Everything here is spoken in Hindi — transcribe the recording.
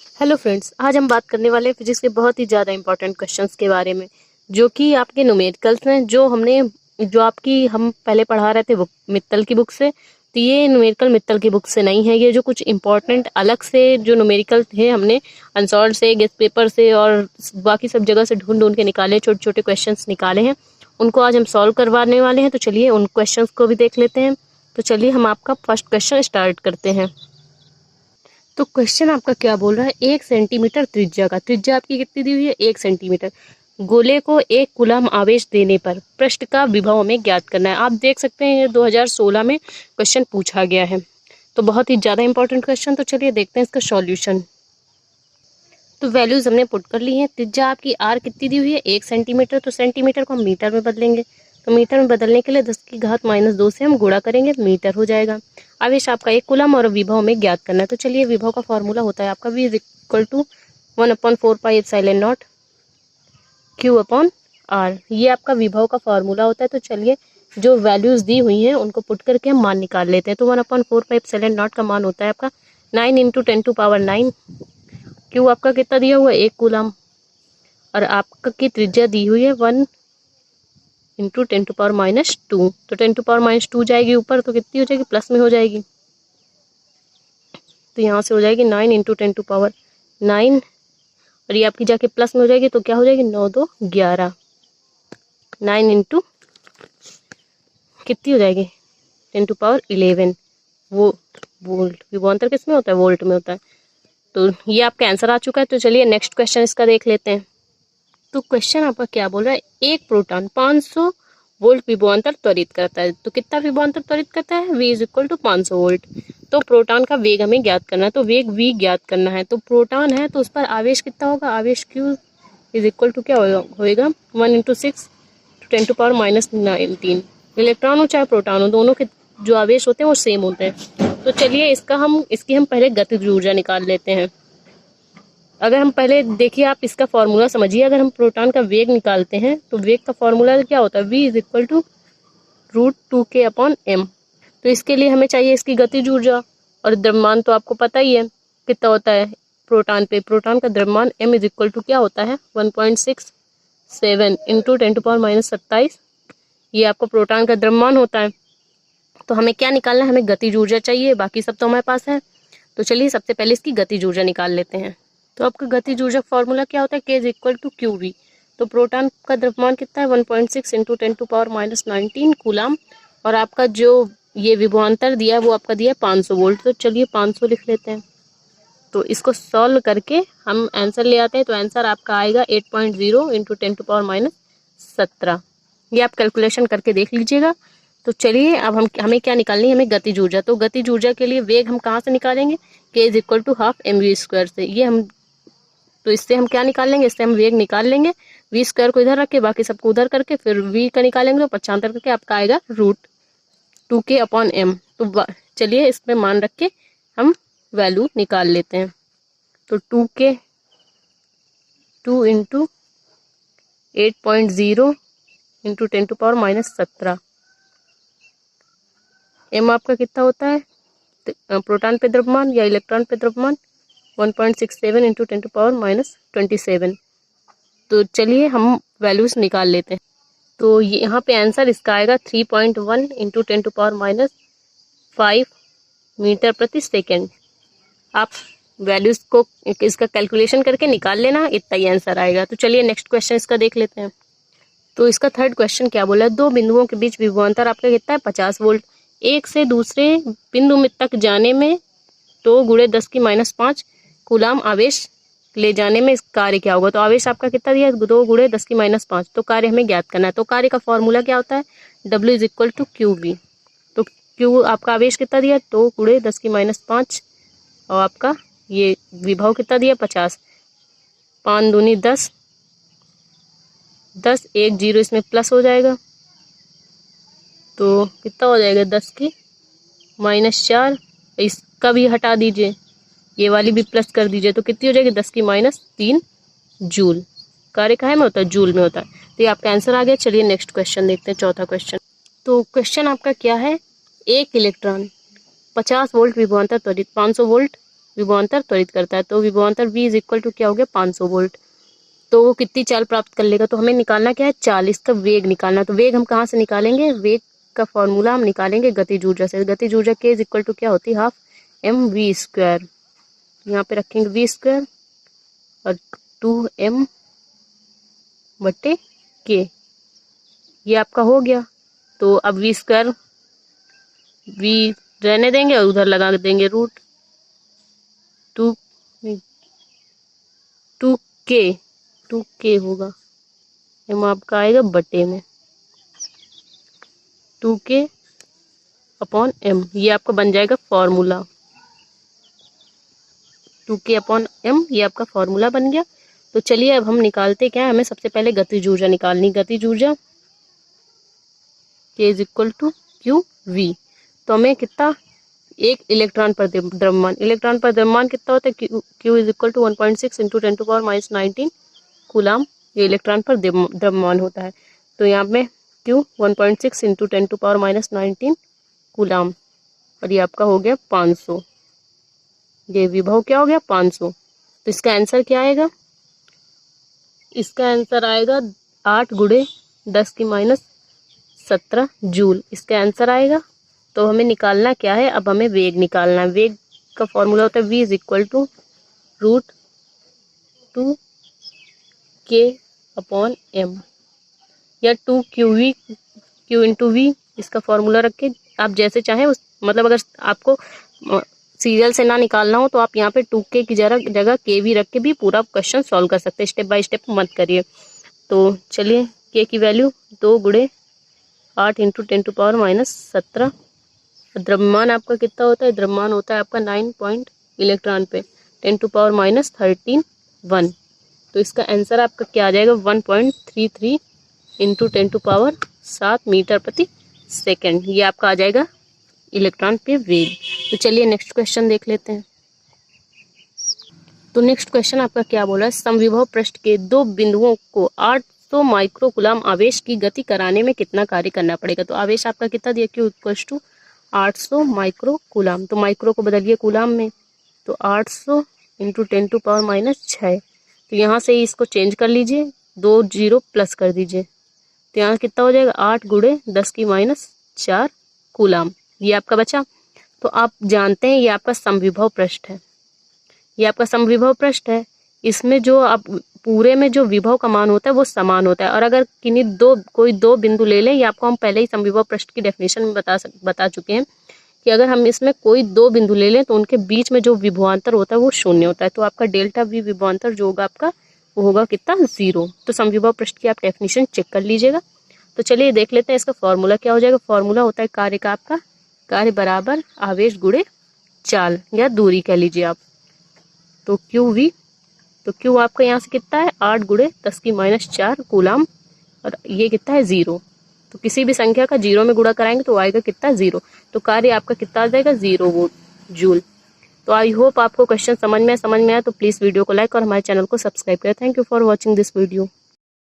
हेलो फ्रेंड्स, आज हम बात करने वाले हैं फिजिक्स के बहुत ही ज़्यादा इंपॉर्टेंट क्वेश्चंस के बारे में, जो कि आपके न्यूमेरिकल्स हैं। जो आपकी हम पहले पढ़ा रहे थे बुक मित्तल की बुक से। तो ये न्यूमेरिकल मित्तल की बुक से नहीं है। ये जो कुछ इंपॉर्टेंट अलग से जो न्यूमेरिकल थे, हमने आंसर्ड से, गेस्ट पेपर से और बाकी सब जगह से ढूंढ ढूंढ के निकाले, छोटे छोटे क्वेश्चन निकाले हैं। उनको आज हम सॉल्व करवाने वाले हैं। तो चलिए उन क्वेश्चन को भी देख लेते हैं। तो चलिए हम आपका फर्स्ट क्वेश्चन स्टार्ट करते हैं। तो क्वेश्चन आपका क्या बोल रहा है, 1 सेंटीमीटर त्रिज्या का, त्रिज्या आपकी कितनी दी हुई है, 1 सेंटीमीटर, गोले को 1 कूलम आवेश देने पर पृष्ठ का विभव हमें ज्ञात करना है। आप देख सकते हैं ये 2016 में क्वेश्चन पूछा गया है। तो बहुत ही ज़्यादा इंपॉर्टेंट क्वेश्चन। तो चलिए देखते हैं इसका सॉल्यूशन। तो वैल्यूज हमने पुट कर ली हैं। त्रिज्या आपकी आर कितनी दी हुई है, 1 सेंटीमीटर। तो सेंटीमीटर को हम मीटर में बदलेंगे। तो मीटर में बदलने के लिए 10⁻⁻2 से हम गुणा करेंगे, मीटर हो जाएगा। आवेश आपका 1 कूलम और विभव में ज्ञात करना है। तो चलिए विभव का फॉर्मूला होता है आपका V is equal to 1/4πε0 Q/R। ये आपका विभव का फॉर्मूला होता है। तो चलिए जो वैल्यूज दी हुई हैं उनको पुट करके हम मान निकाल लेते हैं। तो 1/4πε0 का मान होता है आपका 9 × 10⁻9। क्यू आपका कितना दिया हुआ है, 1 कूलम, और आपका की त्रिज्या दी हुई है 1 × 10⁻²। तो 10⁻² जाएगी ऊपर, तो कितनी हो जाएगी, प्लस में हो जाएगी। तो यहाँ से हो जाएगी 9 × 10⁻9, और ये आपकी जाके प्लस में हो जाएगी। तो क्या हो जाएगी, 9 2 11, 9 इंटू कितनी हो जाएगी, 10⁻11 वोल्ट। विभवांतर किस में होता है, वोल्ट में होता है। तो ये आपका आंसर आ चुका है। तो चलिए नेक्स्ट क्वेश्चन इसका देख लेते हैं। तो क्वेश्चन आपका क्या बोल रहा है, एक प्रोटॉन 500 वोल्ट विभवांतर त्वरित करता है। तो कितना विभवांतर त्वरित करता है, V is equal to 500 volt. तो प्रोटॉन का वेग हमें ज्ञात करना है। तो वेग V ज्ञात करना है। तो प्रोटॉन है तो उस पर आवेश कितना होगा, आवेश Q इज इक्वल टू क्या होएगा 1 × 6 × 10⁻−19। इलेक्ट्रॉन हो चाहे प्रोटॉन हो, दोनों के जो आवेश होते हैं वो सेम होते हैं। तो चलिए इसकी हम पहले गतिज ऊर्जा निकाल लेते हैं। अगर हम पहले देखिए, आप इसका फॉर्मूला समझिए। अगर हम प्रोटॉन का वेग निकालते हैं तो वेग का फॉर्मूला क्या होता है, V is equal to √2k/m। तो इसके लिए हमें चाहिए इसकी गतिज ऊर्जा, और द्रव्यमान तो आपको पता ही है कितना होता है प्रोटॉन पे। प्रोटॉन का द्रव्यमान m इज इक्वल टू क्या होता है, 1.67 × 10⁻27। ये आपको प्रोटॉन का द्रव्यमान होता है। तो हमें क्या निकालना है, हमें गतिज ऊर्जा चाहिए, बाकी सब तो हमारे पास है। तो चलिए सबसे पहले इसकी गतिज ऊर्जा निकाल लेते हैं। तो आपका गतिज ऊर्जा फॉर्मूला क्या होता है, K is equal to QV। तो प्रोटॉन का द्रव्यमान कितना है, 1.6 × 10⁻−19 कूलम, और आपका जो ये विभवांतर दिया है वो आपका दिया है 500 वोल्ट। तो चलिए 500 लिख लेते हैं। तो इसको सॉल्व करके हम आंसर ले आते हैं। तो आंसर आपका आएगा 8.0 × 10⁻17। ये आप कैलकुलेशन करके देख लीजिएगा। तो चलिए अब हमें क्या निकालनी है, हमें गतिज ऊर्जा। तो गतिज ऊर्जा के लिए वेग हम कहाँ से निकालेंगे, K is equal to ½ mv² से। ये हम तो इससे हम क्या निकाल लेंगे, इससे हम वेग निकाल लेंगे। V² को इधर रख के बाकी सबको उधर करके फिर V का निकालेंगे, तो पक्षांतर करके आपका आएगा √2k/m। तो चलिए इसमें मान रख के हम वैल्यू निकाल लेते हैं। तो 2 × 8.0 × 10⁻17। m आपका कितना होता है, प्रोटॉन पे द्रव्यमान या इलेक्ट्रॉन पे द्रव्यमान, 1.67 × 10⁻27। तो चलिए हम वैल्यूज निकाल लेते हैं। तो ये यहाँ पे आंसर इसका आएगा 3.1 × 10⁻5 मीटर प्रति सेकेंड। आप वैल्यूज को इसका कैलकुलेशन करके निकाल लेना, इतना ही आंसर आएगा। तो चलिए नेक्स्ट क्वेश्चन इसका देख लेते हैं। तो इसका थर्ड क्वेश्चन क्या बोला है, दो बिंदुओं के बीच विभवांतर आपका कितना है, 50 वोल्ट। एक से दूसरे बिंदु में तक जाने में 2 × 10⁻5 कूलम आवेश ले जाने में इस कार्य क्या होगा। तो आवेश आपका कितना दिया है, 2 × 10⁻5। तो कार्य हमें ज्ञात करना है। तो कार्य का फॉर्मूला क्या होता है, W is equal to QV। तो Q आपका आवेश कितना दिया है, 2 × 10⁻5, और आपका ये विभव कितना दिया, 50। 5 दूनी 10, 10 1 0 इसमें प्लस हो जाएगा। तो कितना हो जाएगा, 10⁻4। इसका भी हटा दीजिए, ये वाली भी प्लस कर दीजिए। तो कितनी हो जाएगी, 10⁻3 जूल। कार्य काहे में होता है, जूल में होता है। तो ये आपका आंसर आ गया। चलिए नेक्स्ट क्वेश्चन देखते हैं, चौथा क्वेश्चन। तो क्वेश्चन आपका क्या है, एक इलेक्ट्रॉन 50 वोल्ट विभवांतर त्वरित 500 वोल्ट विभवांतर त्वरित करता है। तो विभवांतर V इज इक्वल टू क्या हो गया 500 वोल्ट। तो वो कितनी चाल प्राप्त कर लेगा, तो हमें निकालना क्या है 40 का वेग निकालना। तो वेग हम कहाँ से निकालेंगे, वेग का फॉर्मूला हम निकालेंगे गतिज ऊर्जा से। गतिज ऊर्जा K इज इक्वल टू क्या होती है हाफ mv²। यहाँ पे रखेंगे v² और 2m बटे k, ये आपका हो गया। तो अब v² v रहने देंगे और उधर लगा देंगे रूट 2k होगा, m आपका आएगा बटे में 2k/m, ये आपका बन जाएगा फॉर्मूला 2k/m, ये आपका फॉर्मूला बन गया। तो चलिए अब हम निकालते क्या है, हमें सबसे पहले गतिज ऊर्जा निकालनी। गतिज ऊर्जा K is equal to QV। तो हमें कितना, एक इलेक्ट्रॉन पर द्रव्यमान, इलेक्ट्रॉन पर द्रव्यमान कितना होता है, Q is equal to 1.6 into 10⁻⁻19 coulomb, ये इलेक्ट्रॉन पर द्रव्यमान होता है। तो यहाँ पे Q 1.6 इंटू 10⁻⁻19 कूलाम, और ये आपका हो गया 500, ये विभव क्या हो गया 500। तो इसका आंसर क्या आएगा, इसका आंसर आएगा 8 × 10⁻17 जूल, इसका आंसर आएगा। तो हमें निकालना क्या है, अब हमें वेग निकालना है। वेग का फॉर्मूला होता है V is equal to √2k/m या 2qv, Q इंटू V, इसका फॉर्मूला रख के आप जैसे चाहें उस, मतलब अगर आपको सीरियल से ना निकालना हो तो आप यहाँ पे 2k की जगह kv रख के भी पूरा क्वेश्चन सॉल्व कर सकते हैं, स्टेप बाय स्टेप मत करिए। तो चलिए k की वैल्यू 2 × 8 इंटू 10⁻17, द्रव्यमान आपका कितना होता है, द्रव्यमान होता है आपका 9 इलेक्ट्रॉन पे 10⁻13 1। तो इसका आंसर आपका क्या आ जाएगा 1.33 इंटू 10⁻7 मीटर प्रति सेकेंड, ये आपका आ जाएगा इलेक्ट्रॉन पे वेग। तो चलिए नेक्स्ट क्वेश्चन देख लेते हैं। तो नेक्स्ट क्वेश्चन आपका क्या बोला है, समविभव पृष्ठ के दो बिंदुओं को 800 माइक्रो कूलाम आवेश की गति कराने में कितना कार्य करना पड़ेगा। तो आवेश आपका कितना दिया, Q equal to 800 micro coulomb, तो माइक्रो को बदलिए कूलाम में, तो 800 इंटू 10⁻6। तो यहाँ से इसको चेंज कर लीजिए, 2 0 प्लस कर दीजिए, तो यहाँ कितना हो जाएगा 8 × 10⁻4 कूलाम, ये आपका बचा। तो आप जानते हैं ये आपका समविभव पृष्ठ है, ये आपका समविभव पृष्ठ है। इसमें जो आप पूरे में जो विभव का मान होता है वो समान होता है, और अगर किन्हीं कोई दो बिंदु ले लें, ये आपको हम पहले ही समविभव पृष्ठ की डेफिनेशन में बता चुके हैं कि अगर हम इसमें कोई दो बिंदु ले लें तो उनके बीच में जो विभवांतर होता है वो शून्य होता है। तो आपका डेल्टा V विभवांतर जो होगा आपका वो होगा कितना 0। तो समविभव पृष्ठ की आप डेफिनेशन चेक कर लीजिएगा। तो चलिए देख लेते हैं इसका फॉर्मूला क्या हो जाएगा। फॉर्मूला होता है कार्य का आपका, कार्य बराबर आवेश गुणे चाल या दूरी कह लीजिए आप। तो QV, तो Q आपका यहाँ से कितना है 8 × 10⁻4 कूलाम, और ये कितना है 0। तो किसी भी संख्या का 0 में गुणा कराएंगे तो आएगा कितना 0। तो कार्य आपका कितना आ जाएगा 0 जूल। तो आई होप आपको क्वेश्चन समझ में आया तो प्लीज़ वीडियो को लाइक और हमारे चैनल को सब्सक्राइब करें। Thank you for watching this video.